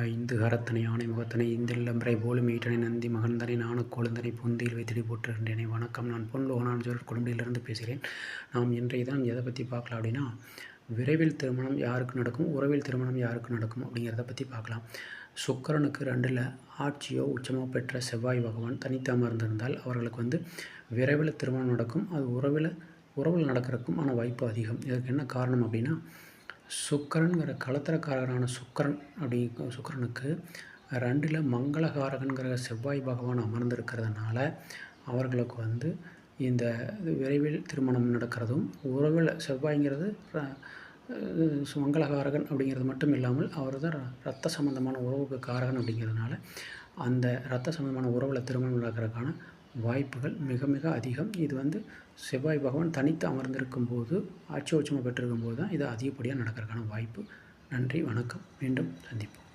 ஐந்து கரத்தனை ஆனை முகத்தனை இந்தில்லம்பரை போலும் ஈட்டனை நந்தி மகந்தனை நானுக் கொழுந்தனை பொந்தியில் வைத்திடி போற்றுகின்றேனே. வணக்கம். நான் பொன் லோகநாதன் கொழும்பிலிருந்து பேசுகிறேன். நாம் இன்றைய தான் எதை பற்றி பார்க்கலாம் அப்படின்னா, விரைவில் திருமணம் யாருக்கு நடக்கும், உறவில் திருமணம் யாருக்கு நடக்கும் அப்படிங்கிறத பற்றி பார்க்கலாம். சுக்கிரனுக்கு 2ல் ஆட்சியோ உச்சமோ பெற்ற செவ்வாய் பகவான் தனித்து அமர்ந்திருந்தால் அவர்களுக்கு விரைவில் திருமணம் நடக்கும். அது உறவில் நடக்கிறதுக்குமான வாய்ப்பு அதிகம். இதுக்கு என்ன காரணம் அப்படின்னா, சுக்கிரன்கிற கலத்திரக்காரரான சுக்கிரனுக்கு 2ல் மங்களகாரகன்கிற செவ்வாய் பகவான் அமர்ந்திருக்கிறதுனால அவர்களுக்கு இந்த விரைவில் திருமணம் நடக்கிறதும், உறவில் செவ்வாய்ங்கிறது மங்களகாரகன் அப்படிங்கிறது மட்டும் இல்லாமல் அவர் தான் இரத்த சம்பந்தமான உறவுக்கு காரகன் அப்படிங்கிறதுனால அந்த இரத்த சம்பந்தமான உறவில் திருமணம் நடக்கிறதுக்கான வாய்ப்புகள் மிக மிக அதிகம். இது செவ்வாய் பகவான் தனித்து அமர்ந்திருக்கும் போது, ஆட்சி உச்சமாக பெற்றிருக்கும் போது தான் இது அதிகப்படியாக நடக்கிறதுக்கான வாய்ப்பு. நன்றி, வணக்கம். மீண்டும் சந்திப்போம்.